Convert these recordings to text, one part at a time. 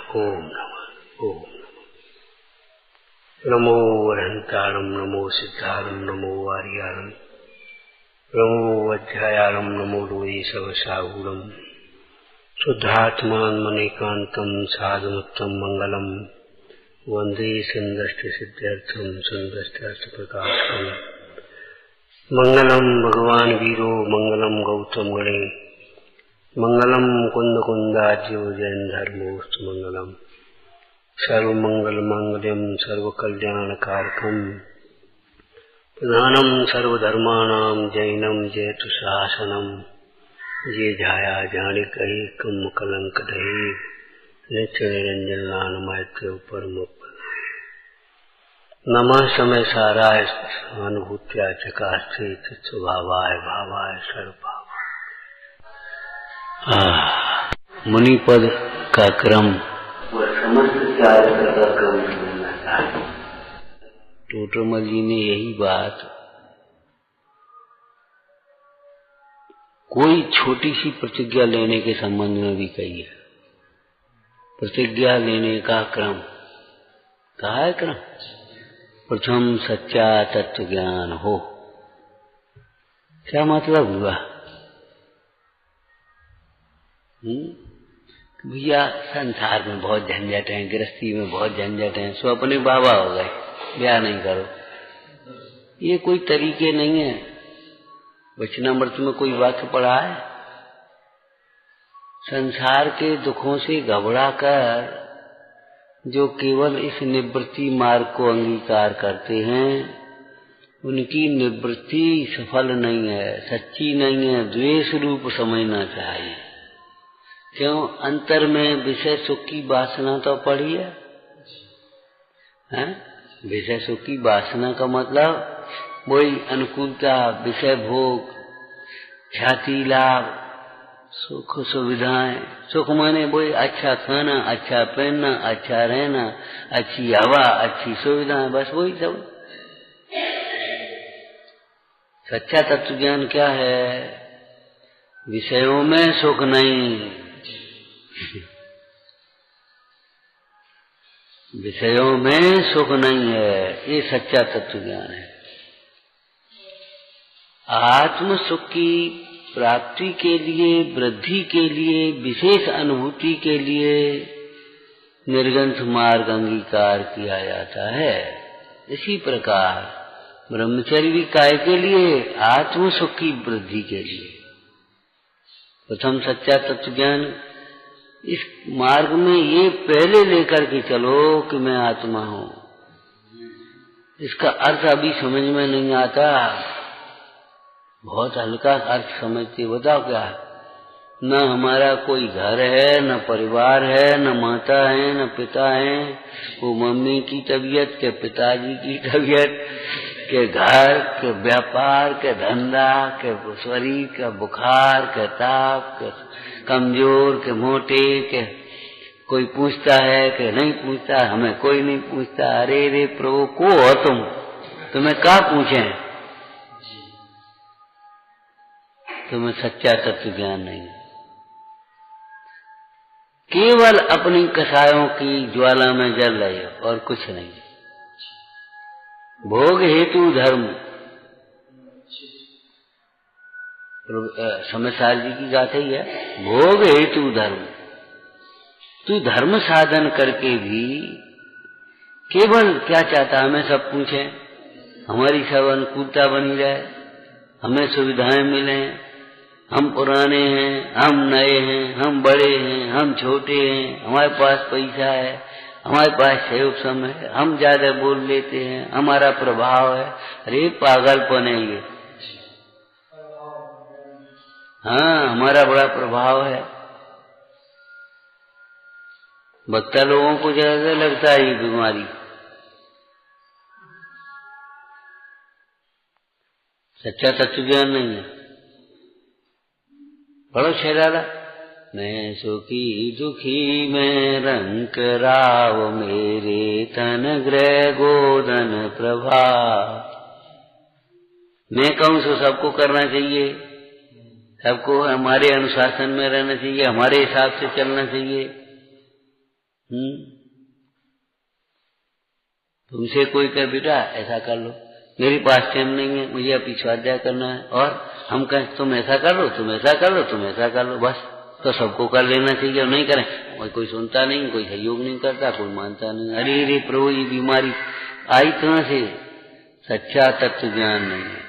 ओम नमः। ओम नमो अरहंतारम, नमो सिद्धारम, नमो आर्यारम, नमो अध्यायारम, नमो लोये सवसाहूरम, शुद्धात्मान मनेकांतम साधुमुत्तम मंगलम, वंदे संदष्ट सिद्ध्यर्थम संदष्टार्थ प्रकाशम। मंगलम भगवान वीरो, मंगलम गौतम गणे, मंगलम कुंद कुंदाज्यो जैन धर्मोस्तु मंगलम। सर्वमंगल मांगल्यम सर्वकल्याणकारकम, प्रधानम सर्वधर्माणां जैनम जयतु शासनम। ये जाया जाने कही कम कलंक दही, नित्य निरंजन नानमैत्र परम। नमः समय साराय अनुभूत्या चकास्ते स्वभावाय भावाय सर्वभाव। मुनिपद का क्रम वह समस्त चारित्र का क्रम समझना चाहिए। टोटरमल जी ने यही बात कोई छोटी सी प्रतिज्ञा लेने के संबंध में भी कही है। प्रतिज्ञा लेने का क्रम कहा है। क्रम प्रथम सच्चा तत्व ज्ञान हो। क्या मतलब हुआ? भैया संसार में बहुत झंझट है, गृहस्थी में बहुत झंझट है, सो अपने बाबा हो गए, ब्याह नहीं करो। ये कोई तरीके नहीं है। वचनामृत में कोई वाक्य पढ़ा है? संसार के दुखों से घबरा कर जो केवल इस निवृत्ति मार्ग को अंगीकार करते हैं, उनकी निवृत्ति सफल नहीं है, सच्ची नहीं है, द्वेष रूप समझना चाहिए। क्यों? अंतर में विषय सुख की वासना तो पड़ी है, हैं? विषय सुख की वासना का मतलब वही अनुकूलता, विषय भोग, ख्याति लाभ, सुख सुविधाएं। सुख माने वही अच्छा खाना, अच्छा पहनना, अच्छा रहना, अच्छी हवा, अच्छी सुविधाएं, बस वही सब। सच्चा तत्व ज्ञान क्या है? विषयों में सुख नहीं, विषयों में सुख नहीं है, ये सच्चा तत्व ज्ञान है। आत्म सुख की प्राप्ति के लिए, वृद्धि के लिए, विशेष अनुभूति के लिए निर्ग्रंथ मार्ग अंगीकार किया जाता है। इसी प्रकार ब्रह्मचर्य भी काय के लिए? आत्म सुख की वृद्धि के लिए। प्रथम सच्चा तत्व ज्ञान इस मार्ग में ये पहले लेकर के चलो कि मैं आत्मा हूँ। इसका अर्थ अभी समझ में नहीं आता, बहुत हल्का अर्थ समझते। बताओ क्या? न हमारा कोई घर है, न परिवार है, न माता है, न पिता है। वो मम्मी की तबीयत के पिताजी की तबीयत के घर के व्यापार के धंधा के शरीर का बुखार के ताप के कमजोर के मोटे के कोई पूछता है कि नहीं पूछता? हमें कोई नहीं पूछता। अरे रे प्रभु, को हो तुम? तुम्हें क्या पूछें? तुम्हें सच्चा तत्व ज्ञान नहीं। केवल अपनी कसायों की ज्वाला में जल रहे हो और कुछ नहीं। भोग हेतु धर्म, समसार जी की गाथा ही है। भोग हेतु धर्म। तू धर्म साधन करके भी केवल क्या चाहता? हमें सब पूछे, हमारी सब अनुकूलता बनी रहे, हमें सुविधाएं मिले। हम पुराने हैं, हम नए हैं, हम बड़े हैं, हम छोटे हैं, हमारे पास पैसा है, हमारे पास सहयोग समय है, हम ज्यादा बोल लेते हैं, हमारा प्रभाव है। अरे पागलपन है ये। हाँ, हमारा बड़ा प्रभाव है। वक्ता लोगों को ज्यादा लगता है ये बीमारी। सच्चा तत्व ज्ञान नहीं है। पढ़ो शेराला। मैं सुखी दुखी में रंक राव, मेरे तन ग्रह गोदन प्रभा। मैं कहूँ सो सबको करना चाहिए, सबको हमारे अनुशासन में रहना चाहिए, हमारे हिसाब से चलना चाहिए। तुमसे कोई कहे बेटा ऐसा कर लो, मेरे पास टाइम नहीं है, मुझे अभी स्वाध्याय करना है, और हम कहें तुम ऐसा कर लो, तुम ऐसा कर लो, तुम ऐसा कर लो, बस तो सबको कर लेना चाहिए। और नहीं करें, कोई सुनता नहीं, कोई सहयोग नहीं करता, कोई मानता नहीं। अरे रे प्रभु, ये बीमारी आई कहाँ से? सच्चा तत्व ज्ञान नहीं है।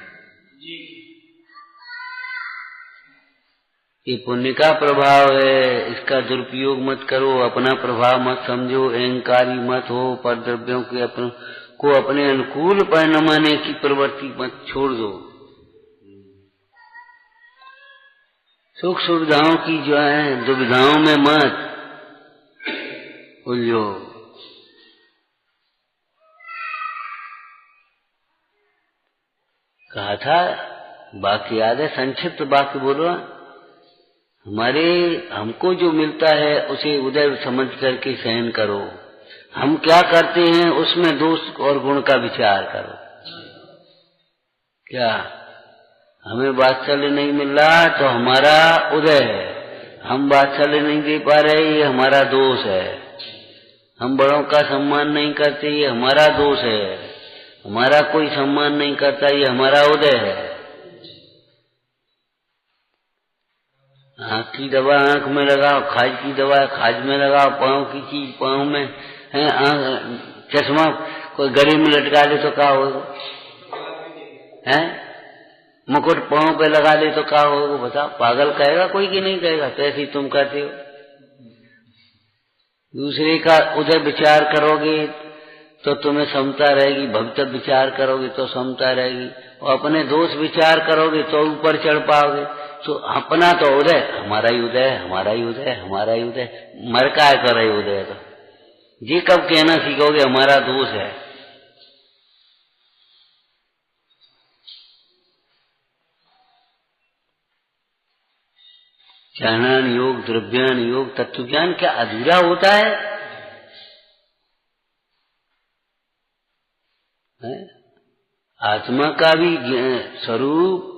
ये पुण्य का प्रभाव है, इसका दुरुपयोग मत करो, अपना प्रभाव मत समझो, अहंकारी मत हो, पर द्रव्यों के अपने अनुकूल परिणमाने की प्रवृत्ति मत छोड़ दो। सुख सुविधाओं की जो है दुविधाओं में मत उलझो। कहा था, बाकी याद है, संक्षिप्त वाक्य बोलो। हमको जो मिलता है उसे उदय समझ करके सहन करो। हम क्या करते हैं उसमें दोष और गुण का विचार करो। क्या हमें वात्सल्य नहीं मिल रहा तो हमारा उदय है, हम वात्सल्य नहीं दे पा रहे ये हमारा दोष है, हम बड़ों का सम्मान नहीं करते ये हमारा दोष है, हमारा कोई सम्मान नहीं करता ये हमारा उदय है। आँख की दवा आँख में लगाओ, खाज की दवा खाज में लगाओ, पाँव की चीज पाँव में है, चश्मा कोई गले में लटका दे तो क्या होगा? है मुकुट पाँव पे लगा दे तो क्या होगा? बताओ, पागल कहेगा कोई कि नहीं कहेगा? तो ऐसे ही तुम कहते हो। दूसरे का उदय विचार करोगे तो तुम्हें समता रहेगी, भविष्य विचार करोगे तो समता रहेगी, और अपने दोष विचार करोगे तो ऊपर चढ़ पाओगे। तो अपना तो उदय, हमारा ही उदय, हमारा ही उदय, हमारा ही उदय, मर का कर रहे उदय। तो जी कब कहना सीखोगे हमारा दोष है? ज्ञान योग, द्रव्यान योग, तत्व ज्ञान क्या अधूरा होता है? आत्मा का भी स्वरूप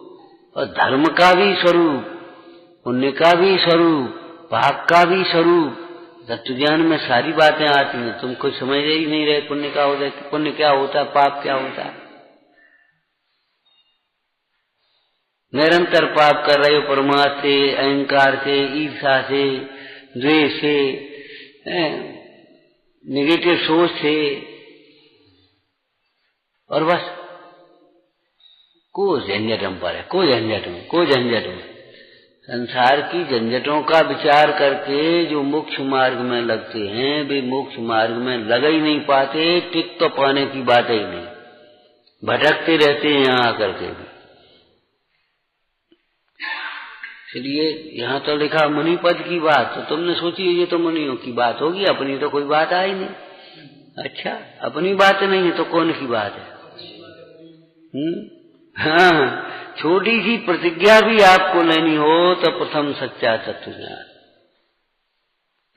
और धर्म का भी स्वरूप, पुण्य का भी स्वरूप, पाप का भी स्वरूप, तत्व ज्ञान में सारी बातें आती हैं। तुम कुछ समझ ही नहीं रहे पुण्य का होता है, पुण्य क्या होता है, पाप क्या होता है। निरंतर पाप कर रहे हो, परमार्थ से, अहंकार से, ईर्षा से, द्वेष से, नेगेटिव सोच से, और बस को झंझट हम पर है, को झंझट में संसार की झंझटों का विचार करके जो मोक्ष मार्ग में लगते हैं वे मोक्ष मार्ग में लग ही नहीं पाते, टिक तो पाने की बात ही नहीं, भटकते रहते हैं यहाँ आकर के भी। इसलिए यहाँ तो लिखा मुनि पद की बात, तो तुमने सोची ये तो मुनियों की बात होगी, अपनी तो कोई बात आई नहीं। अच्छा, अपनी बात नहीं है तो कौन की बात है? हाँ, छोटी सी प्रतिज्ञा भी आपको लेनी हो तो प्रथम सच्चा तत्व ज्ञान,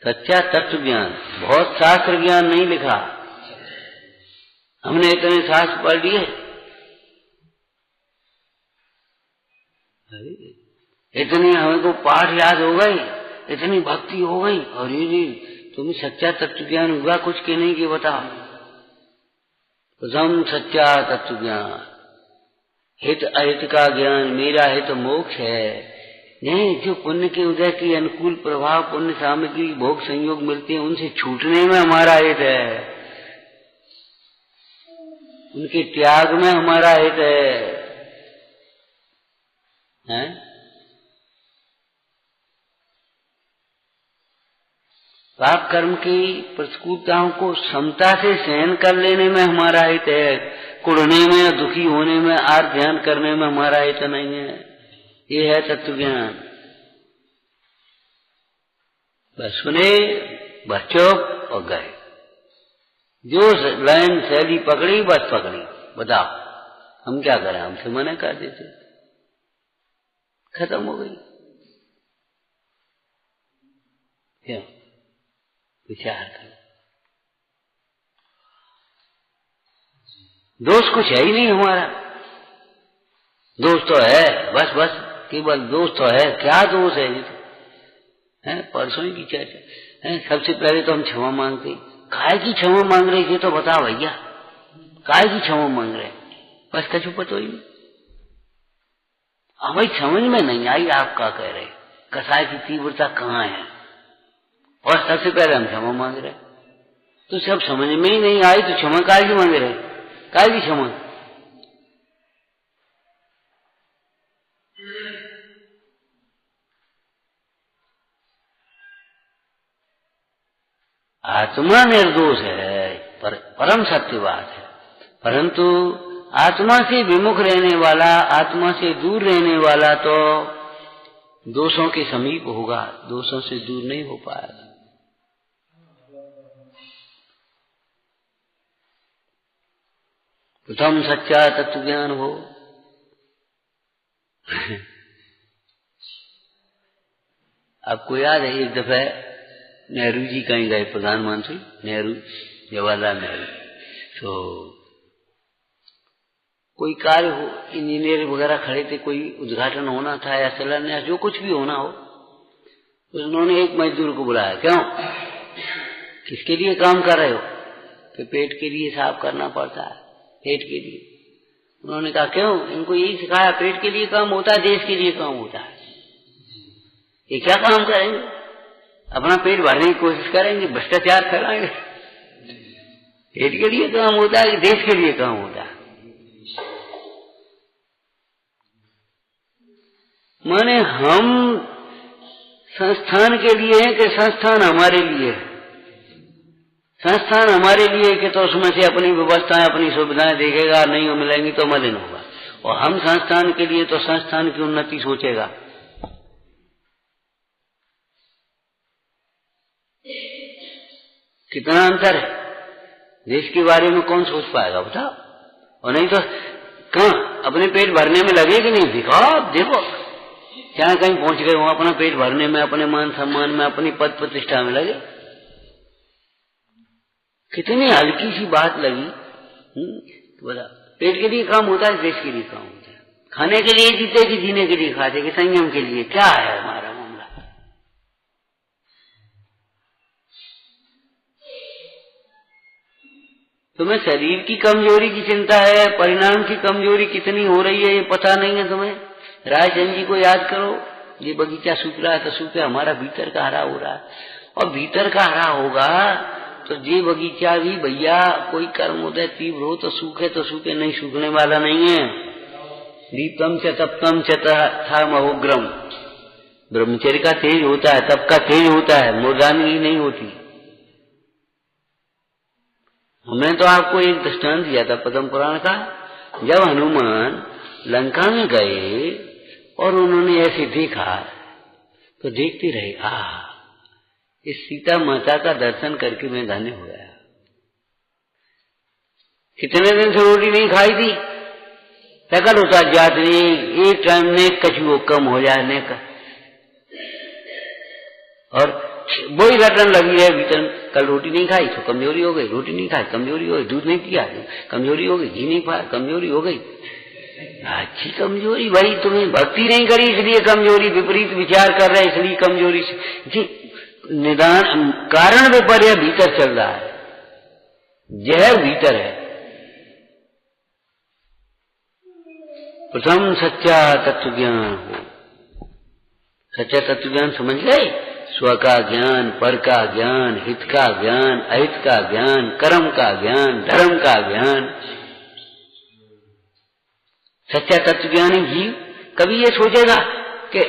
सच्चा तत्व ज्ञान। बहुत शास्त्र ज्ञान नहीं लिखा, हमने इतने शास्त्र पढ़ लिए, इतनी हमको पाठ याद हो गई, इतनी भक्ति हो गई, और ये तुम्हें सच्चा तत्व ज्ञान हुआ कुछ के नहीं कि बताओ। प्रथम सच्चा तत्व ज्ञान, हित अहित का ज्ञान, मेरा हित मोक्ष है। नहीं, जो पुण्य के उदय की अनुकूल प्रभाव, पुण्य सामग्री भोग संयोग मिलते हैं उनसे छूटने में हमारा हित है, उनके त्याग में हमारा हित है? पाप कर्म की प्रतिकूलताओं को समता से सहन कर लेने में हमारा हित है, कुढ़ने में, दुखी होने में, आर ध्यान करने में हमारा हित नहीं है। ये है तत्व ज्ञान। बस सुने, बस चुप और गए, जो लाइन शैली पकड़ी बस पकड़ी। बताओ हम क्या करें, हमसे मना कर देते, खत्म हो गई। क्या विचार करो, दोष कुछ है ही नहीं हमारा। दोष तो है, बस बस केवल दोष तो है। क्या दोष है? परसों की चर्चा, सबसे पहले तो हम क्षमा मांगते। काहे की क्षमा मांग रहे ये तो बताओ भैया, काहे की क्षमा मांग रहे? बस कछु पतो ही नहीं। हमें समझ में नहीं आई आप क्या कह रहे, कसाय की तीव्रता कहाँ है, और सबसे पहले हम क्षमा मांग रहे। तो सब समझ में ही नहीं आई तो क्षमा काहे की मांग रहे, काहे की क्षमा? आत्मा निर्दोष है, परम सत्य बात है, परंतु आत्मा से विमुख रहने वाला, आत्मा से दूर रहने वाला तो दोषों के समीप होगा, दोषों से दूर नहीं हो पाएगा। प्रथम सच्चा तत्व ज्ञान हो। आपको याद है एक दफे नेहरू जी कहीं गए, प्रधानमंत्री नेहरू, जवाहरलाल नेहरू, तो कोई कार्य हो, इंजीनियर वगैरह खड़े थे, कोई उद्घाटन होना था या शिलान्यास, जो कुछ भी होना हो, उन्होंने एक मजदूर को बुलाया। क्यों, किसके लिए काम कर रहे हो? कि पेट के लिए साफ करना पड़ता है, पेट के लिए। उन्होंने कहा क्यों? इनको यही सिखाया, पेट के लिए काम होता है, देश के लिए काम होता है। ये क्या काम करेंगे? अपना पेट भरने की कोशिश करेंगे, भ्रष्टाचार फैलाएंगे। पेट के लिए काम होता है कि देश के लिए काम होता है? माने हम संस्थान के लिए हैं कि संस्थान हमारे लिए है? संस्थान हमारे लिए कि तो उसमें से अपनी व्यवस्थाएं, अपनी सुविधाएं देखेगा, नहीं मिलेंगी तो मलिन होगा, और हम संस्थान के लिए तो संस्थान की उन्नति सोचेगा। कितना अंतर है? देश के बारे में कौन सोच पाएगा बताओ? और नहीं तो कहाँ अपने पेट भरने में लगे कि नहीं? दिखाओ, देखो क्या कहीं पहुंच गए हो अपना पेट भरने में, अपने मान सम्मान में, अपनी पद प्रतिष्ठा में लगे। कितनी हल्की सी बात लगी। बोला पेट के लिए काम होता है, देश के लिए काम होता है। खाने के लिए जीते कि जीने के लिए खाते कि संयम के लिए? क्या है हमारा मामला? तुम्हें शरीर की कमजोरी की चिंता है, परिणाम की कमजोरी कितनी हो रही है ये पता नहीं है तुम्हें। रायचंद जी को याद करो, ये बगीचा सूख रहा है तो सूखे, हमारा भीतर का हरा हो रहा है, और भीतर का हरा होगा तो ये बगीचा भी भैया कोई कर्मोदय तीव्र हो तो सूखे, तो सूखे, नहीं सूखने वाला नहीं है। दीप्तम च तप्तम च था महोग्रम, ब्रह्मचर्य का तेज होता है, तप का तेज होता है, मुर्दानी नहीं होती। हमने तो आपको एक दृष्टांत दिया था पद्म पुराण का, जब हनुमान लंका में गए और उन्होंने ऐसे देखा तो देखते रहे, इस सीता माता का दर्शन करके मैं धन्य हो गया। कितने दिन से रोटी नहीं खाई थी, सकल होता जात नहीं, एक टाइम ने कछुओ कम हो जाने का, और वही रटन लगी है भीतर। कल रोटी नहीं खाई तो कमजोरी हो गई, रोटी नहीं खाई कमजोरी हो गई, दूध नहीं पिया कमजोरी हो गई, घी नहीं पाया कमजोरी हो गई। अच्छी कमजोरी भाई, तुम्हें भक्ति नहीं करी इसलिए कमजोरी, विपरीत विचार कर रहे इसलिए कमजोरी जी। निदान कारण विपर्य भीतर चल रहा है, जहर भीतर है। प्रथम सच्चा तत्व ज्ञान हो। सच्चा तत्व ज्ञान समझ गए? स्व का ज्ञान, पर का ज्ञान, हित का ज्ञान, अहित का ज्ञान, कर्म का ज्ञान, धर्म का ज्ञान। सच्चा तत्वज्ञानी जीव कभी ये सोचेगा कि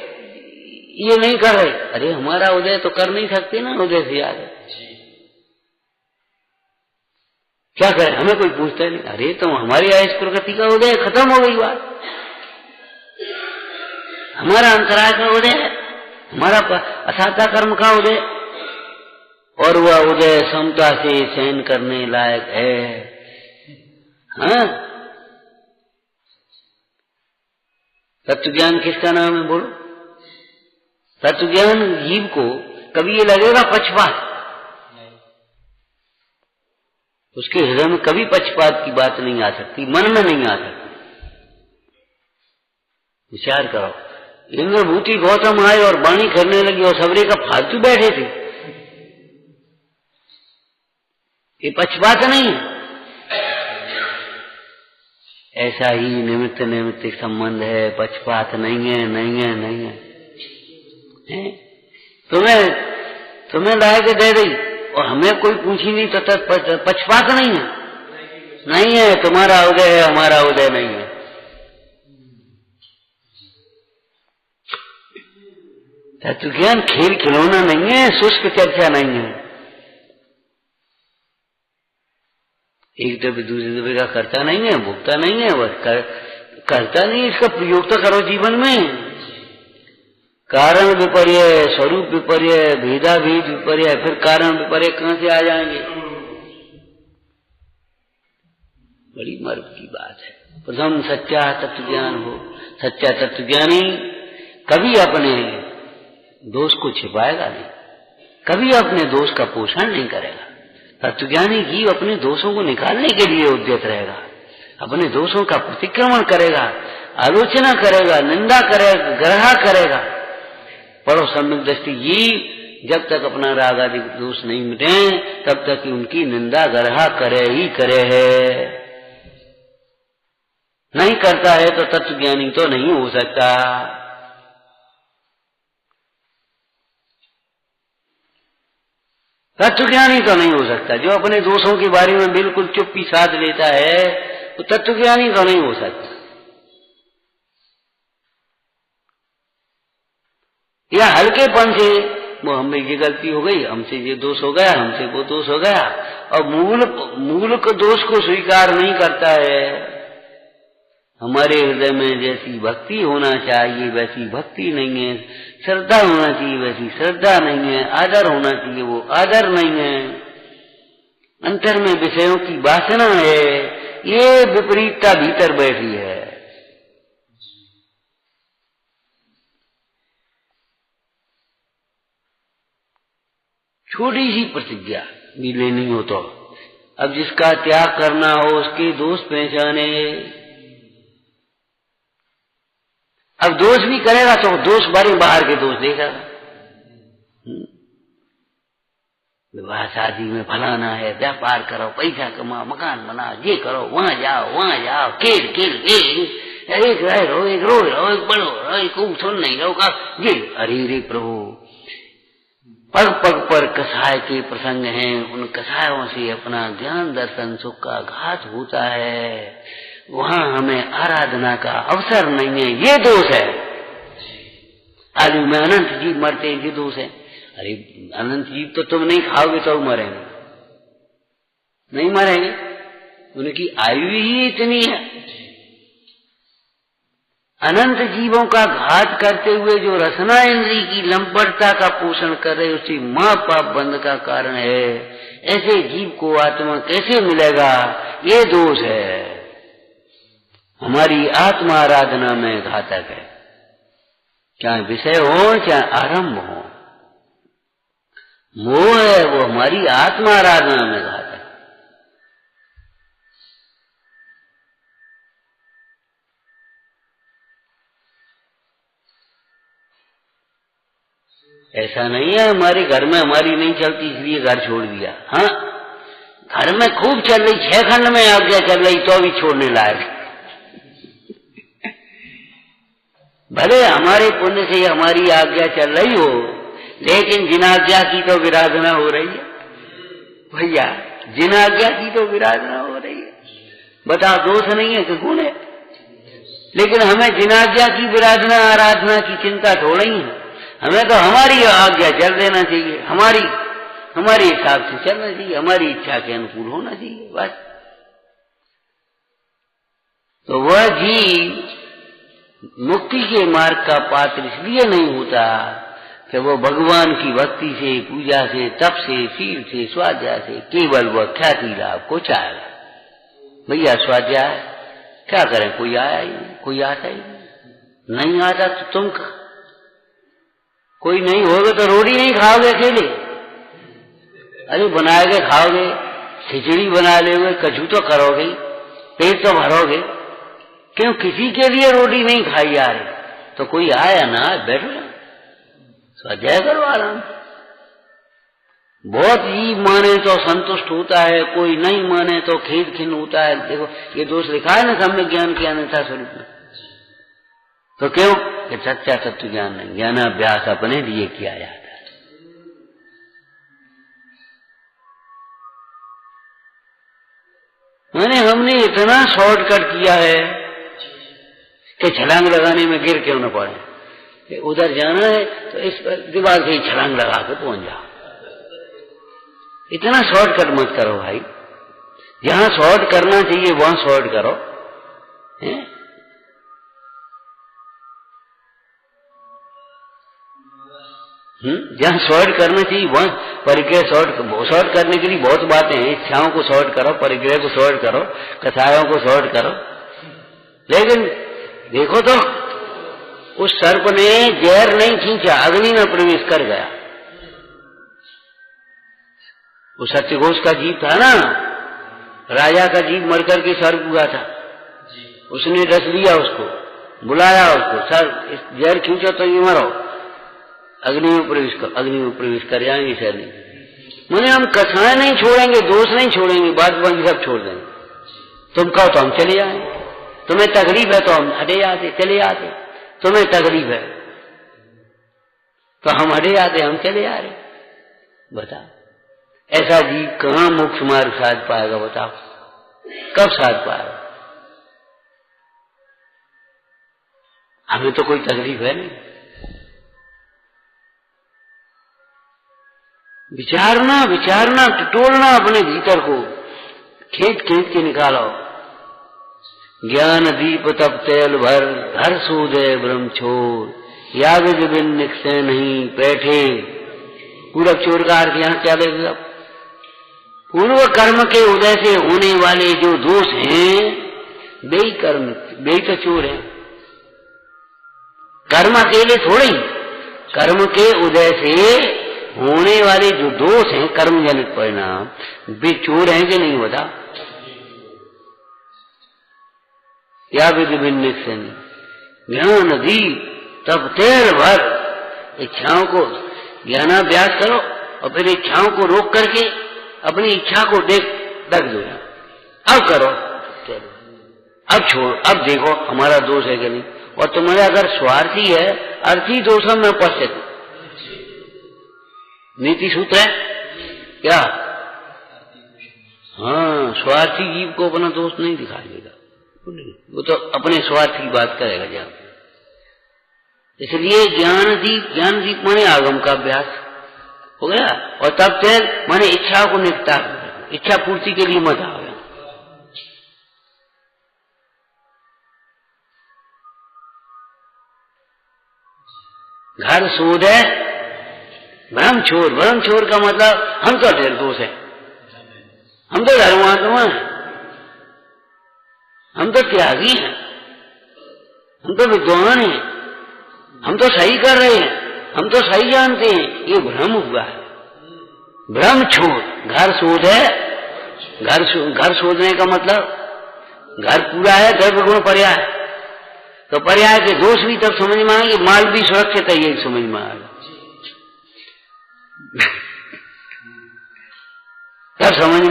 ये नहीं कर रहे, अरे हमारा उदय तो कर नहीं सकते ना, उदय से आगे क्या करे, हमें कोई पूछता नहीं। अरे तो हमारी आयुष प्रकृति का उदय खत्म हो गई बात, हमारा अंतराय का उदय है, हमारा असाध्या कर्म का उदय, और वह उदय समता से सहन करने लायक है। हाँ, तत्वज्ञान किसका नाम है बोलो? तत्वज्ञान जीव को कभी ये लगेगा पक्षपात, उसके हृदय में कभी पक्षपात की बात नहीं आ सकती, मन में नहीं आ सकती। विचार करो, इंद्रभूति गौतम आए और वाणी करने लगी और सबरे का फालतू बैठे थे, ये पक्षपात नहीं है। ऐसा ही निमित्त निमित्त संबंध है, पक्षपात नहीं है, नहीं है, नहीं है। तुम्हें ला के दे दी और हमें कोई पूछी नहीं तो पक्षपात नहीं है, नहीं है। तुम्हारा उदय है, हमारा उदय नहीं है। तत्व ज्ञान खेल खिलौना नहीं है, शुष्क चर्चा नहीं है। एक द्रव्य दूसरे द्रव्य का करता नहीं है, भोगता नहीं है, बस करता नहीं, इसका प्रयोग तो करो जीवन में। कारण विपर्य, स्वरूप विपर्य, भेदाभेद विपर्य, फिर कारण विपर्य कहां से आ जाएंगे? बड़ी मर्म की बात है। प्रथम सच्चा तत्व ज्ञान हो। सच्चा तत्व ज्ञानी कभी अपने दोष को छिपाएगा नहीं, कभी अपने दोष का पोषण नहीं करेगा। तत्वज्ञानी जीव अपने दोषों को निकालने के लिए उद्यत रहेगा, अपने दोषों का प्रतिक्रमण करेगा, आलोचना करेगा, निंदा करेगा, ग्रहा करेगा। पढ़ो सम्यक दृष्टि जीव जब तक अपना राग आदि दोष नहीं मिटे तब तक उनकी निंदा ग्रहा करे ही करे है। नहीं करता है तो तत्वज्ञानी तो नहीं हो सकता। तत्वज्ञानी तो नहीं हो सकता। जो अपने दोषों के बारे में बिल्कुल चुप्पी साध लेता है वो तत्वज्ञानी तो नहीं हो सकता। या हल्केपन से वो हमें ये गलती हो गई, हमसे ये दोष हो गया, हमसे वो दोष हो गया, और मूल को दोष को स्वीकार नहीं करता है। हमारे हृदय में जैसी भक्ति होना चाहिए वैसी भक्ति नहीं है, श्रद्धा होना चाहिए वैसी श्रद्धा नहीं है, आदर होना चाहिए वो आदर नहीं है, अंतर में विषयों की वासना है। ये विपरीतता भीतर बैठी है। छोटी सी प्रतिज्ञा भी लेनी हो तो अब जिसका त्याग करना हो उसके दोष पहचाने। अब दोष भी करेगा तो दोष बाहर के दोष देगा। विवाह शादी में फलाना है, व्यापार करो, पैसा कमाओ, मकान बनाओ, ये करो, वहां जाओ, खेल एक रहो, एक रो रहो, एक बड़ो रहो, एक सुन नहीं रहो का ये। अरे रे प्रभु, पग पग पर कसाय के प्रसंग हैं, उन कसायों से अपना ज्ञान दर्शन सुख का घात होता है। वहां हमें आराधना का अवसर नहीं है, ये दोष है। आलू में अनंत जीव मरते हैं, ये दोष है। अरे अनंत जीव तो तुम नहीं खाओगे तो मरेंगे, नहीं मरेंगे, उनकी आयु ही इतनी है। अनंत जीवों का घात करते हुए जो रसना इंद्री की लंपटता का पोषण कर रहे उसी मां पाप बंध का कारण है। ऐसे जीव को आत्मा कैसे मिलेगा? ये दोष है, हमारी आत्मा आराधना में घातक है। चाहे विषय हो चाहे आरंभ हो, मोह है वो हमारी आत्मा आराधना में घातक। ऐसा नहीं है हमारे घर में हमारी नहीं चलती इसलिए घर छोड़ दिया। हाँ, घर में खूब चल रही, 6 खंड में आज्ञा चल रही तो भी छोड़ने लायक। भले हमारे पुण्य से हमारी आज्ञा चल रही हो, लेकिन जिन आज्ञा की तो विराधना हो रही है भैया, जिन आज्ञा की तो विराधना हो रही है। बताओ दोष नहीं है कि गुण है? लेकिन हमें जिन आज्ञा की विराधना आराधना की चिंता थोड़ी है। हमें तो हमारी आज्ञा चल देना चाहिए, हमारे हिसाब से चलना चाहिए, हमारी इच्छा के अनुकूल होना चाहिए बस। तो वह जीव मुक्ति के मार्ग का पात्र इसलिए नहीं होता कि वो भगवान की भक्ति से, पूजा से, तप से, शील से, स्वाध्याय से केवल वह ख्याति लाभ को चाहेगा। भैया स्वाध्याय क्या करें, कोई आया ही नहीं, कोई आता ही नहीं आता तो तुम कोई नहीं होगे तो रोटी नहीं खाओगे अकेले। अरे बनाओगे खाओगे, खिचड़ी बना लोगे, कछु तो करोगे, पेट तो भरोगे। क्यों किसी के लिए रोटी नहीं खाई जा रही? तो कोई आया ना, बैठो ना, स्वाध्याय करो आराम। बहुत जीव माने तो संतुष्ट होता है, कोई नहीं माने तो खेद खिन्न होता है। देखो ये दोष लिखा है ना सम्यक ज्ञान के अन्यथा स्वरूप में। तो क्यों कि सच्चा तत्व ज्ञान नहीं, ज्ञानाभ्यास अपने लिए किया जाता है। मैंने हमने इतना शॉर्टकट किया है कि छलांग लगाने में गिर क्यों न पड़े। उधर जाना है तो इस दीवार से ही छलांग लगा के पहुंच जाओ। इतना शॉर्टकट मत करो भाई, जहां शॉर्ट करना चाहिए वहां शॉर्ट करो। जहां शॉर्ट करना चाहिए वहां परिग्रह शॉर्ट करने के लिए बहुत बातें हैं। इच्छाओं को शॉर्ट करो, परिग्रह को शॉर्ट करो, कथाओं को शॉर्ट करो। लेकिन देखो तो उस सर्प ने जहर नहीं खींचा, अग्नि में प्रवेश कर गया। वो सत्यघोष का जीव था ना, राजा का जीव मरकर के सर्प हुआ था। उसने रस लिया, उसको बुलाया, उसको सर जहर खींचो तो ये मरो, अग्नि में प्रवेश कर, अग्नि में प्रवेश कर जाएंगे। सर नहीं मैंने हम कथाएं नहीं छोड़ेंगे, दोष नहीं छोड़ेंगे, बात बाकी सब छोड़ देंगे। तुम कहो तो हम चले जाएंगे, तुम्हें तकलीफ है तो हम हटे जाते, चले जाते। तुम्हें तकलीफ है तो हम हटे जाते, हम चले जा रहे। बताओ ऐसा जीव कहां मोक्ष मार्ग साध पाएगा? बताओ कब साध पाएगा? हमें तो कोई तकलीफ है नहीं। विचारना टटोलना अपने भीतर को, खींच के निकालो। ज्ञान दीप तप तेल भर, हर सूदे ब्रह्म छोर, याग बिन निकसे नहीं बैठे। पूरब चोर का अर्थ यहाँ क्या देगा? पूर्व कर्म के उदय से होने वाले जो दोष हैं वे ही तो चोर हैं। कर्म अकेले थोड़े, कर्म के उदय से होने वाले जो दोष हैं, कर्म जनित परिणाम, वे चोर हैं कि नहीं? बता। या विधि भिन्न से ज्ञान दी तब तेर भर, इच्छाओं को ज्ञानाभ्यास करो और फिर इच्छाओं को रोक करके अपनी इच्छा को रख दो। अब करो, अब छोड़, अब देखो हमारा दोष है कि नहीं। और तुम्हारा अगर स्वार्थी है, अर्थी दोषों में पश्चित नीति सूत्र है क्या? हाँ, स्वार्थी जीव को अपना दोष नहीं दिखाएगा, वो तो अपने स्वार्थ की बात करेगा जहाँ। इसलिए ज्ञान दीप माने आगम का अभ्यास हो गया। और तब फिर माने इच्छा को निपटा, इच्छा पूर्ति के लिए मत आओ। घर सूद है, ब्रह्म छोर का मतलब हम तो निर्दोष है, हम तो धर्मात्मा हैं, हम तो त्यागी हैं, हम तो विद्वान हैं, हम तो सही कर रहे हैं, हम तो सही जानते हैं। ये भ्रम हुआ है। ब्रह्म छोर, घर शोध है। घर शोधने का मतलब घर पूरा है, गर्भ गुण पर्याय, तो पर्याय के दोष भी तब समझ में आएंगे, माल भी सुरक्षित है, ये समझ में आएगा। तब समझ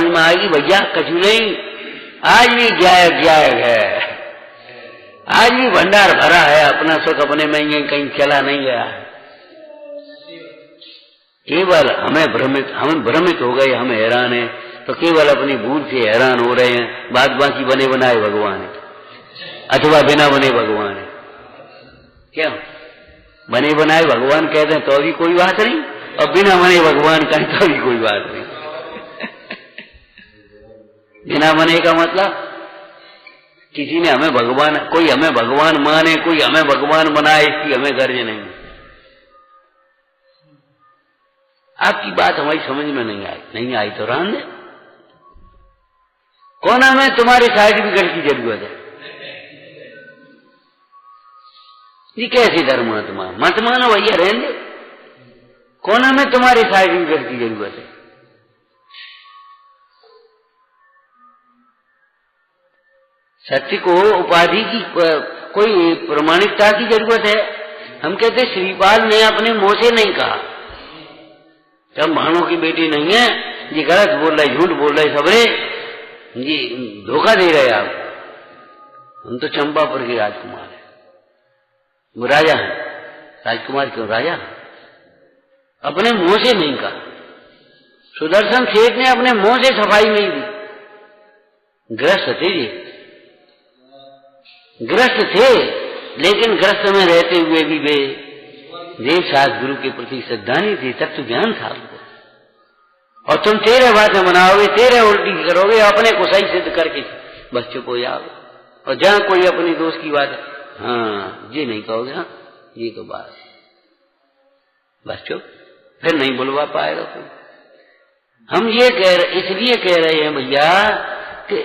में आएगी भैया कछु नहीं, आज भी गायक है, आज भी भंडार भरा है, अपना सुख अपने में ये कहीं चला नहीं गया है। केवल हम भ्रमित हो गए, हम हैरान हैं, तो केवल अपनी भूल से हैरान हो रहे हैं। बात बाकी बने बनाए भगवान है अथवा बिना बने भगवान है। क्या बने बनाए भगवान कहते हैं तो भी कोई बात नहीं, और बिना बने भगवान कहें तो भी कोई बात नहीं। बिना बने का मतलब किसी ने हमें भगवान, कोई हमें भगवान माने, कोई हमें भगवान बनाए, इसकी हमें गर्ज नहीं। आपकी बात हमारी समझ में नहीं आई तो रहने दे। कौन हमें तुम्हारे सर्टिफिकेट की जरूरत है? ये कैसे धर्मात्मा? मत मानो भैया, रहने दे। कौन हमें तुम्हारे सर्टिफिकेट की जरूरत है? सत्य को उपाधि की कोई प्रमाणिकता की जरूरत है? हम कहते श्रीपाल ने अपने मुंह से नहीं कहा, हम भाणों की बेटी नहीं है, ये गलत बोल रहे, झूठ बोल रहे, सबरे ये धोखा दे रहे आप। हम तो चंपापुर के राजकुमार हैं, वो राजा है। राजकुमार क्यों? राजा अपने मुंह से नहीं कहा। सुदर्शन सेठ ने अपने मुंह से सफाई नहीं दी। ग्रस्त थे ये, ग्रस्त थे, लेकिन ग्रस्त में रहते हुए भी वे देव शास्त्र गुरु के प्रति श्रद्धानी थे, तत्व ज्ञान था उनको। और तुम तेरे बातें बनाओगे, तेरे उल्टी करोगे, अपने को सही सिद्ध करके बस चुप हो जाओगे। और जहां कोई अपनी दोस्त की बात, हाँ ये नहीं कहोगे, हाँ ये तो बात, बस चुप, फिर नहीं बुलवा पाएगा कोई। हम ये इसलिए कह रहे हैं भैया कि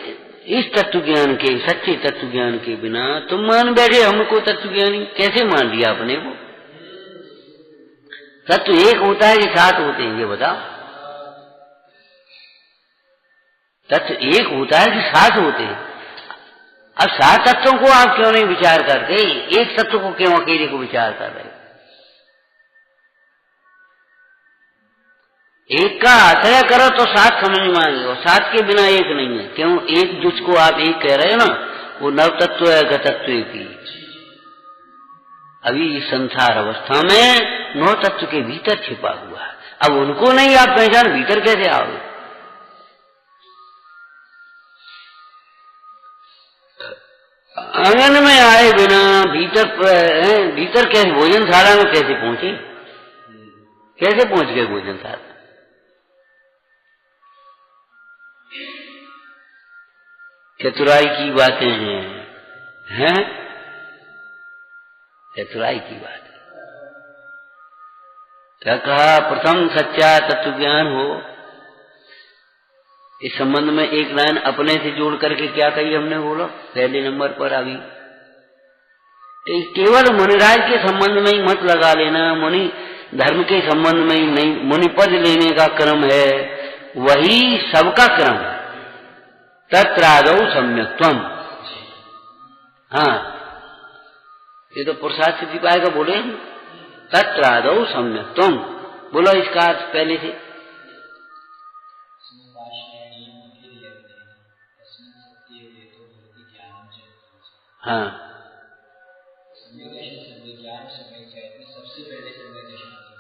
इस तत्व ज्ञान के, सच्चे तत्व ज्ञान के बिना तुम मान बैठे हमको तत्व ज्ञानी। कैसे मान लिया अपने को? तत्व एक होता है कि सात होते हैं, ये बताओ। तत्व एक होता है कि सात होते हैं? अब सात तत्वों को आप क्यों नहीं विचार करते? एक तत्व को क्यों अकेले को विचार कर रहे? एक का आश्रय करो तो सात समझ में आएंगे, और सात के बिना एक नहीं है। क्यों? एक जिसको आप एक कह रहे हो ना, वो नव तत्व है, गतत्व की। अभी इस संसार अवस्था में नौ तत्व के भीतर छिपा हुआ है। अब उनको नहीं आप पहचान, भीतर कैसे आओगे? आंगन में आए बिना भीतर कैसे भोजनशाला में कैसे पहुंचे? कैसे पहुंच गए भोजनशाला? चतुराई की बातें हैं, चतुराई की बात है। क्या कहा? प्रथम सच्चा तत्व ज्ञान हो। इस संबंध में एक लाइन अपने से जोड़ करके क्या कही हमने? बोलो पहले नंबर पर। अभी केवल मुनिराज के संबंध में ही मत लगा लेना, मुनि धर्म के संबंध में ही नहीं। मुनि पद लेने का क्रम है, वही सबका क्रम है। तत्रादौ सम्यक्त्वम्। हाँ, ये तो पुरुषार्थ सिद्धि पाएगा। बोले तत्रादौ सम्यक्त्वम्, बोलो इसका अर्थ पहले से। हाँ,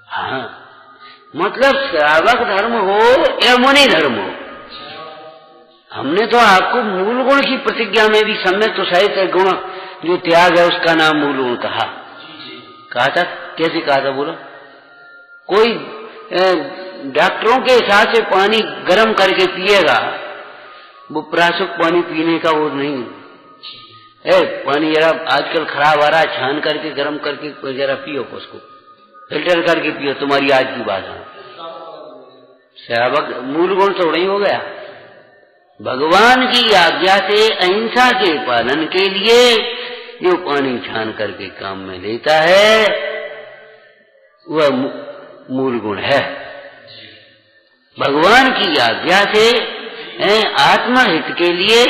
हाँ, मतलब श्रावक धर्म हो या मुनि धर्म हो, हमने तो आपको मूल गुण की प्रतिज्ञा में भी सम्यक तो सहित गुण जो त्याग है उसका नाम मूल गुण कहा था। कैसे कहा था? बोलो। कोई डॉक्टरों के हिसाब से पानी गर्म करके पिएगा, वो प्राशुक पानी पीने का वो नहीं है। पानी जरा आजकल खराब आ रहा है, छान करके गर्म करके जरा पियो, उसको फिल्टर करके पियो। तुम्हारी आज की बात है, श्रावक मूल गुण तो नहीं हो गया। भगवान की आज्ञा से अहिंसा के पालन के लिए जो पानी छान करके काम में लेता है वह मूल गुण है। भगवान की आज्ञा से आत्महित के लिए,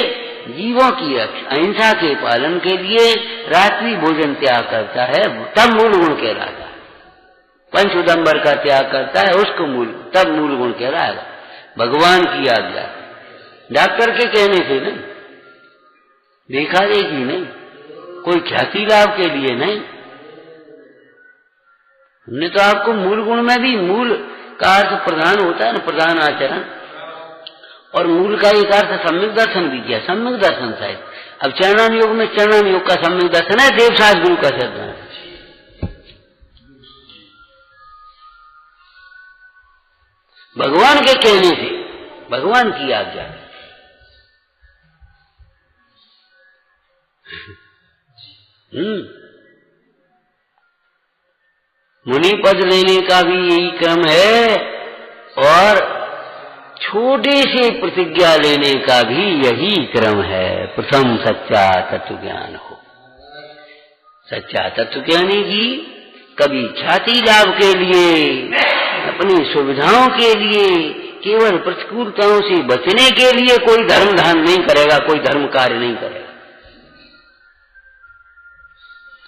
जीवों की अहिंसा के पालन के लिए रात्रि भोजन त्याग करता है, तब मूल गुण कहलाता है। पंच उदंबर का त्याग करता है, उसको तब मूल गुण कहलाएगा। भगवान की आज्ञा, डॉक्टर के कहने से नहीं, देखा देगी नहीं, कोई ख्याति लाभ के लिए नहीं। हमने तो आपको मूल गुण में भी, मूल का अर्थ प्रधान होता है ना, प्रधान आचरण, और मूल का एक अर्थ सम्यक दर्शन भी किया। सम्यक दर्शन शायद अब चरणान योग में, चरणान योग का सम्यक दर्शन है देव शास्त्र गुरु का श्रद्धा। भगवान के कहने से, भगवान की आज्ञा। मुनि पद लेने का भी यही क्रम है, और छोटे से प्रतिज्ञा लेने का भी यही क्रम है। प्रथम सच्चा तत्व ज्ञान हो। सच्चा तत्व ज्ञानी जी कभी ख्याति लाभ के लिए, अपनी सुविधाओं के लिए, केवल प्रतिकूलताओं से बचने के लिए कोई धर्म दान नहीं करेगा, कोई धर्म कार्य नहीं करेगा।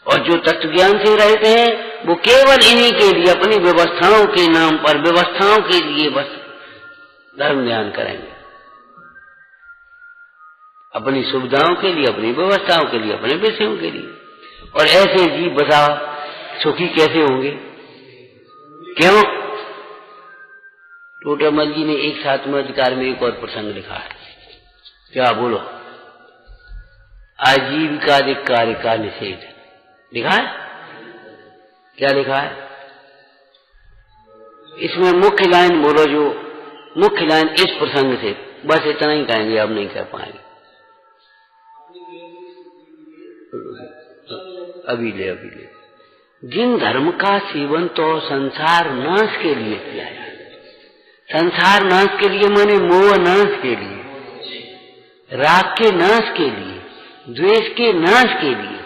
और जो तत्व ज्ञान से रहते हैं वो केवल इन्हीं के लिए, अपनी व्यवस्थाओं के नाम पर, व्यवस्थाओं के लिए बस धर्म ज्ञान करेंगे, अपनी सुविधाओं के लिए, अपनी व्यवस्थाओं के लिए, अपने विषयों के लिए। और ऐसे जीव बताओ सुखी कैसे होंगे? क्यों? टोटामल जी ने एक 7वें अधिकार में एक और प्रसंग लिखा है। क्या बोलो? आजीविकाधिकार का निषेध लिखा है। क्या लिखा है इसमें? मुख्य लाइन बोलो, जो मुख्य लाइन इस प्रसंग से, बस इतना ही कहेंगे, अब नहीं कह पाएंगे। अभी ले जिन धर्म का सेवन तो संसार नाश के लिए किया है, संसार नाश के लिए माने मोह नाश के लिए, राग के नाश के लिए, द्वेष के नाश के लिए,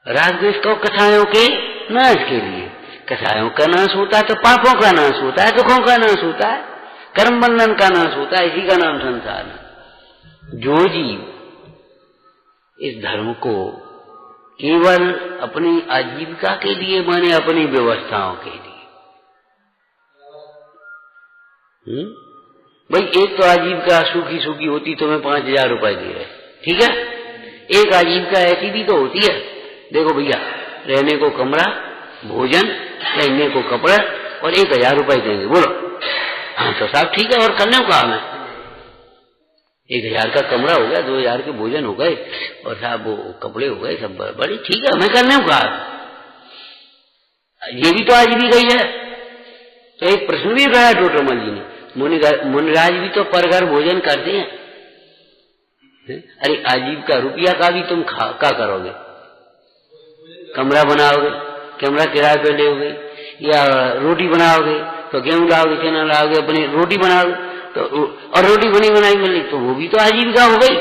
राग द्वेष को कसायों के नाश के लिए। कसायों का नाश होता है तो पापों का नाश होता है, दुखों का नाश होता है, कर्म बंधन का नाश होता है, इसी का नाम संसार है। जो जीव इस धर्म को केवल अपनी आजीविका के लिए माने अपनी व्यवस्थाओं के लिए, भाई एक तो आजीविका सूखी सूखी होती तो मैं 5000 रुपए दे रहे, ठीक है। एक आजीविका ऐसी भी तो होती है, देखो भैया रहने को कमरा, भोजन, पहनने को कपड़ा और 1000 रुपए देंगे, बोलो हाँ तो साहब ठीक है। और करने को काम है, 1000 का कमरा हो गया, 2000 के भोजन हो गए और साहब वो कपड़े हो गए, सब बड़ी ठीक है, हमें करने को काम। ये भी तो आजीविका ही है। तो एक प्रश्न भी उठाया टोटामल जी ने, मुनिराज भी तो पर घर भोजन करते हैं। अरे आजीविका रुपया का भी तुम क्या करोगे? कमरा बनाओगे, कमरा किराए पे लोगे, या रोटी बनाओगे तो गेहूं लाओगे, चना लाओगे, अपनी रोटी बनाओगे तो, और रोटी बनी बनाई मिल तो वो भी तो आजीविका हो गई।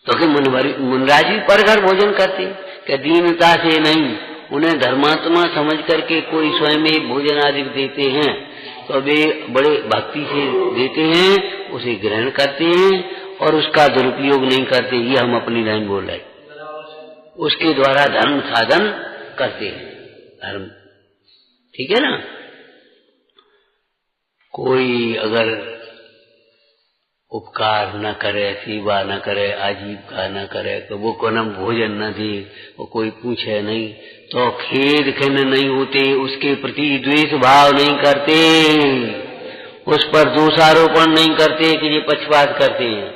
तो कि मुनिराज भी पर घर भोजन करते, क्या दीनता से नहीं, उन्हें धर्मात्मा समझ करके कोई स्वयं ही भोजन आदि देते हैं तो वे बड़े भक्ति से देते हैं, उसे ग्रहण करते हैं और उसका दुरुपयोग नहीं करते। ये हम अपनी लाइन बोल रहे, उसके द्वारा धर्म साधन करते हैं, धर्म, ठीक है ना। कोई अगर उपकार न करे, सेवा न करे, आजीविका न करे, तो वो को न भोजन न दे, वो कोई पूछे नहीं तो खेद खिन्न नहीं होते, उसके प्रति द्वेष भाव नहीं करते, उस पर दोषारोपण नहीं करते कि ये पक्षपात करते हैं।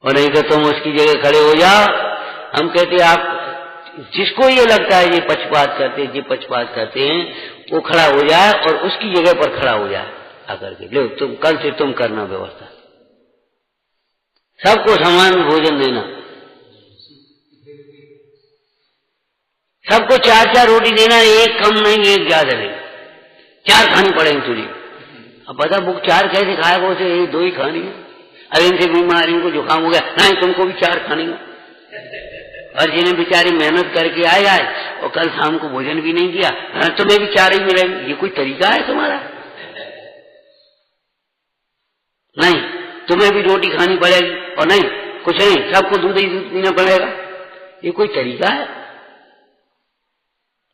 और नहीं तो तुम उसकी जगह खड़े हो जाओ, हम कहते आप जिसको ये लगता है ये पक्षपात करते हैं, वो खड़ा हो जाए और उसकी जगह पर खड़ा हो जाए आकर के, लो तुम कल से तुम करना व्यवस्था, सबको समान भोजन देना, सबको 4-4 रोटी देना, एक कम नहीं एक ज्यादा नहीं, 4 खानी पड़ेंगी तुझे। अब पता बुक 4 कैसे खाएगा, उसे 2 ही खानी है। अब इनसे बीमारियों को जुकाम हो गया, नहीं तुमको भी 4 खानी है। और जिन्हें बेचारी मेहनत करके आए और कल शाम को भोजन भी नहीं किया, तुम्हें भी 4 ही मिलेंगे, ये कोई तरीका है तुम्हारा? नहीं, तुम्हें भी रोटी खानी पड़ेगी, और नहीं कुछ नहीं, सबको दूध ही दूध पीना पड़ेगा, ये कोई तरीका है?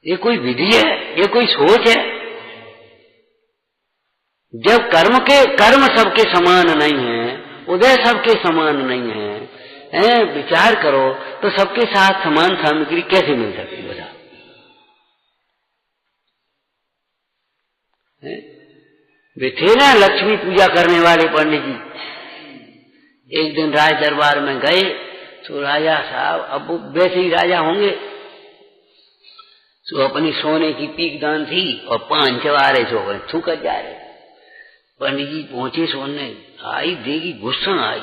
ये कोई विधि है? ये कोई सोच है? जब कर्म सबके समान नहीं है, उदय सबके समान नहीं है, विचार करो तो सबके साथ समान सामग्री कैसे मिल सकती है? बताओ। वे थे ना लक्ष्मी पूजा करने वाले पंडित जी, एक दिन राज दरबार में गए तो राजा साहब, अब वैसे ही राजा होंगे, तो अपनी सोने की पीक दान थी और 5 चवारे सो गए, थूकर जा रहे। पंडित जी पहुंचे, सोने आई, देगी गुस्सा आई,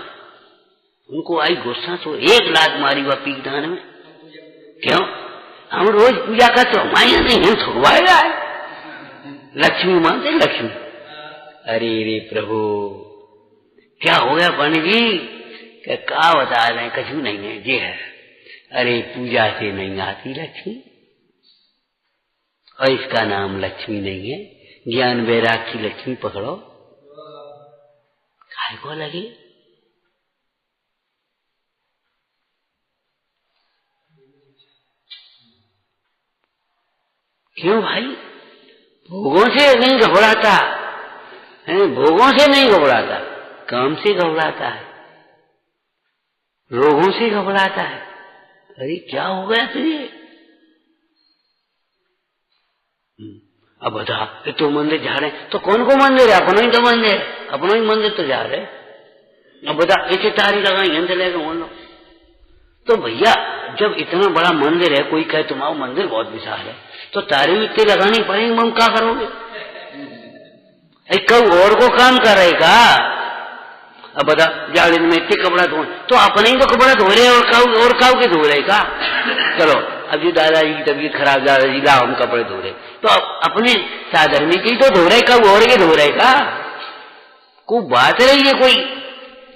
उनको आई गुस्सा, तो 1 लात मारी वह पीक दान में। क्यों? हम रोज पूजा करते, हमारे यहाँ नहीं थुकवाएगा, लक्ष्मी मानते लक्ष्मी। अरे रे प्रभु, क्या हो गया पंडित जी? क्या बता रहे हैं? कुछ भी नहीं है, ये है, अरे पूजा से नहीं आती लक्ष्मी, और इसका नाम लक्ष्मी नहीं है, ज्ञान वैराग की लक्ष्मी पकड़ो, काय को लगे? क्यों भाई? भोगों से नहीं घबराता है, भोगों से नहीं घबराता, काम से घबराता है, रोगों से घबराता है। अरे क्या हो गया तुझे? अब बता, तो मंदिर जा रहे तो कौन को मंदिर है? अपना ही तो मंदिर, अपना ही मंदिर तो जा रहे। अब बता, ऐसे तारी लगाई यंत्र लेकर बोलो तो भैया जब इतना बड़ा मंदिर है, कोई कहे तुम्हारा मंदिर बहुत विशाल है, तो तारी भी इतनी लगानी पड़ेगी, हम क्या करोगे? कब और को काम कर रहे का? अब बता, जाड़े में इतने कपड़ा धो तो अपने ही तो कपड़ा धो रहे और काऊ के धो रहे का? चलो अब जी दादाजी की तबीयत खराब, दादाजी लाओ हम कपड़े धो रहे, तो अपने साधर्मी की तो धो रहे, कब और के धो रहे का? को बात रही है कोई?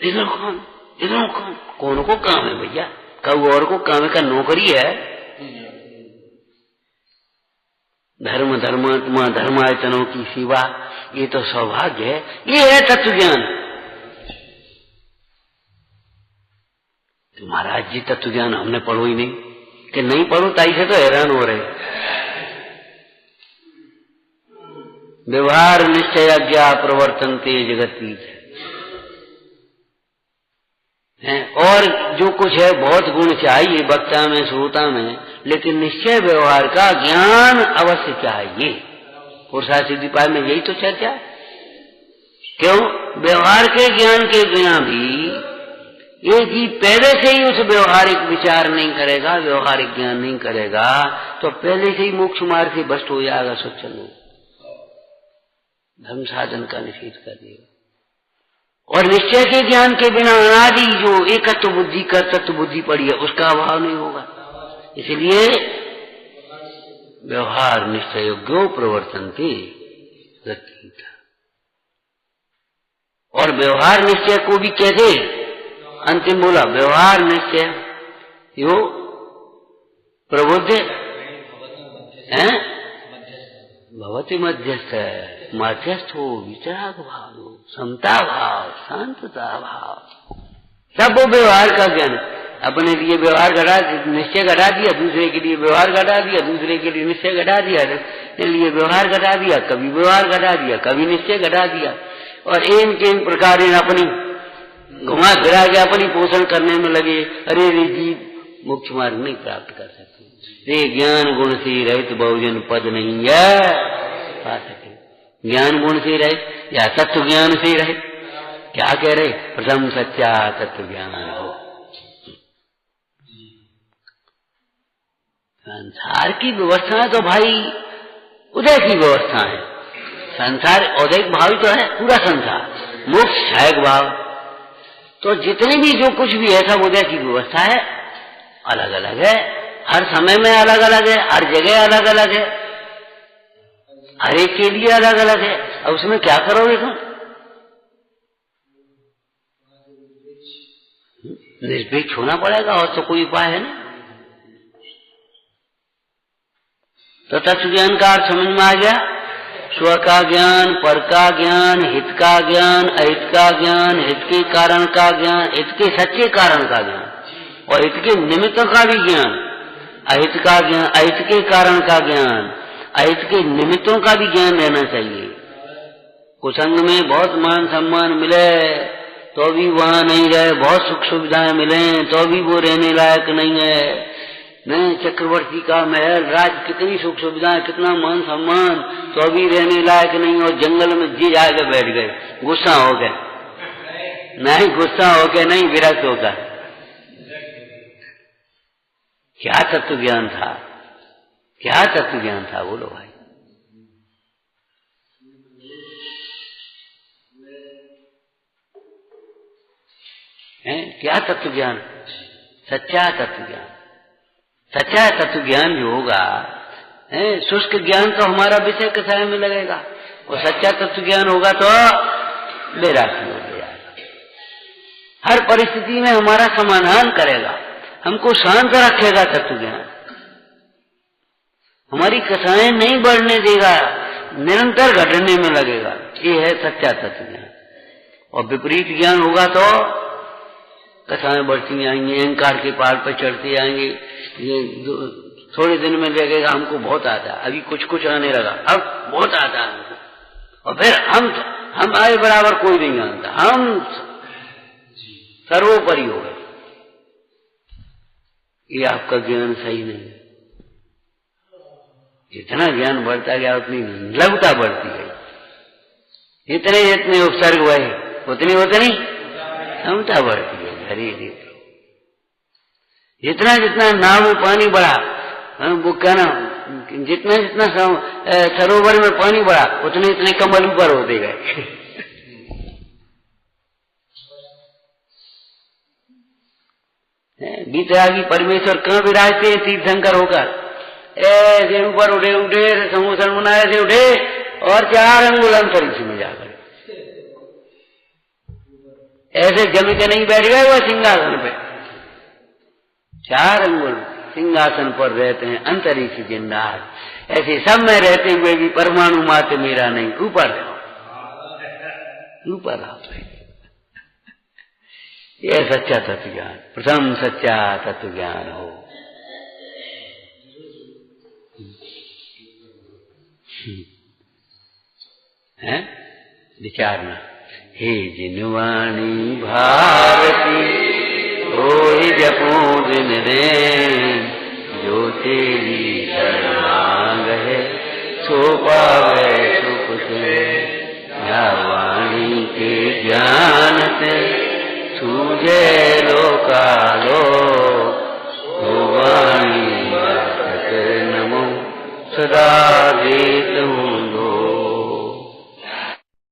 इधर कौन को काम है भैया? कब और को काम का नौकरी है। धर्म धर्मात्मा धर्मायतनों की सेवा, ये तो सौभाग्य है, ये है तत्व ज्ञान। तो महाराज जी तत्व ज्ञान हमने पढ़ो ही नहीं, कि नहीं पढ़ो ताई से तो हैरान हो रहे। व्यवहार निश्चय अज्ञा प्रवर्तनते जगती है, और जो कुछ है बहुत गुण चाहिए वक्ता में श्रोता में, लेकिन निश्चय व्यवहार का ज्ञान अवश्य चाहिए। पुरुषार्थ सिद्धि पाद में यही तो चर्चा है। क्यों? व्यवहार के ज्ञान के बिना भी एक ही पहले से ही उस व्यवहारिक विचार नहीं करेगा, व्यवहारिक ज्ञान नहीं करेगा, तो पहले से ही मोक्ष मार्ग से भ्रष्ट हो जाएगा। सब चलो धर्म साधन का निषेध कर दिया। और निश्चय के ज्ञान के बिना अनादि जो एकत्व बुद्धि कर्तृत्व बुद्धि पड़ी है, उसका अभाव नहीं होगा। इसलिए व्यवहार निश्चय योग्यो प्रवर्तन्ते गति। और व्यवहार निश्चय को भी कहते, अंतिम बोला व्यवहार निश्चय यो प्रबुद्ध है भवति मध्यस्थ, मध्यस्थ हो, वितराग भाव, समता भाव, शांतता भाव, सब वो व्यवहार का ज्ञान। अपने लिए व्यवहार घटा, निश्चय घटा दिया, दूसरे के लिए व्यवहार घटा दिया, दूसरे के लिए निश्चय घटा दिया, लिए व्यवहार घटा दिया, कभी व्यवहार घटा दिया, कभी निश्चय घटा दिया, और इन प्रकार अपनी घुमा फिरा के अपनी पोषण करने में लगे। अरे रे जी मोक्ष मार्ग नहीं प्राप्त कर सकते, रे ज्ञान गुण से रहित बहुजन पद नहीं है पा सके। ज्ञान गुण से रहित या तत्व ज्ञान से रहित, क्या कह रहे? प्रथम सच्चा तत्व ज्ञान हो। संसार की व्यवस्था तो भाई उदय की व्यवस्था है। संसार औदैहिक भाव ही तो है पूरा संसार, मोक्ष सहायक भाव। तो जितने भी जो कुछ भी है सब उदय की व्यवस्था है, अलग अलग है, हर समय में अलग अलग है, हर जगह अलग अलग है, हर एक के लिए अलग अलग है। अब उसमें क्या करोगे तुम? निरपेक्ष होना पड़ेगा, और तो कोई उपाय है नहीं। तो तत्व ज्ञान का अर्थ समझ में आ गया? स्व का ज्ञान, पर का ज्ञान, हित का ज्ञान, अहित का ज्ञान, हित के कारण का ज्ञान, हित के सच्चे कारण का ज्ञान, और हित के निमित्तों का भी ज्ञान। अहित का ज्ञान, अहित के कारण का ज्ञान, अहित के निमित्तों का भी ज्ञान रहना चाहिए। कुसंग में बहुत मान सम्मान मिले तो भी वहां नहीं रहे, बहुत सुख सुविधाएं मिले तो भी वो रहने लायक नहीं है। नहीं, चक्रवर्ती का महल, राज, कितनी सुख सुविधाएं, कितना मान सम्मान, तो भी रहने लायक नहीं, और जंगल में जी जाके बैठ गए, गुस्सा हो गए। नहीं, गुस्सा हो गए नहीं, विरक्त होकर। क्या तत्व ज्ञान था? क्या तत्व ज्ञान था? बोलो भाई। क्या तत्व ज्ञान? सच्चा तत्व ज्ञान। सच्चा तत्व ज्ञान जो होगा, शुष्क ज्ञान तो हमारा विषय कसाय में लगेगा, और सच्चा तत्व ज्ञान होगा तो बेरासी हो जाएगा। हर परिस्थिति में हमारा समाधान करेगा, हमको शांत रखेगा तत्व ज्ञान। हमारी कसाएं नहीं बढ़ने देगा, निरंतर घटने में लगेगा। ये है सच्चा तत्व ज्ञान। और विपरीत ज्ञान होगा तो कसाएं बढ़ती आएंगी, अहंकार के पहाड़ पर चढ़ते आएंगे, ये थोड़े दिन में लगेगा हमको बहुत आता है, अभी कुछ कुछ आने लगा, अब बहुत आता है हमको, और फिर हमारे बराबर कोई नहीं जानता, हम सर्वोपरि हो गए। ये आपका ज्ञान सही नहीं। जितना ज्ञान बढ़ता गया उतनी लघुता बढ़ती गई, जितने जितने उपसर्ग हुए उतनी क्षमता बढ़ती गई। हरी रीति जितना जितना नाव में पानी बढ़ा, वो कहना जितना जितना सरोवर में पानी बढ़ा उतने इतने कमल ऊपर होते गए। बीतरागी परमेश्वर कहाँ विराजते हैं? तीर्थंकर होकर ऐसे ऊपर उठे उठे समूह मुना ऐसे उठे और 4 अंगुल अंतरिक्ष में जाकर ऐसे जम के नहीं बैठ गए वो सिंहासन पे, 4 अंगुल सिंहासन पर रहते हैं अंतरिक्ष जिंदार। ऐसे सब में रहते हुए भी परमाणु मात्र मेरा नहीं, ऊपर ऊपर आप। यह सच्चा तत्व ज्ञान, प्रथम सच्चा तत्व ज्ञान हो। है विचारना। हे जिनवाणी भारती होई जपो दिन दिन, जो तेरी शरणांग है सो पावे सुख से। या वाणी के ज्ञान से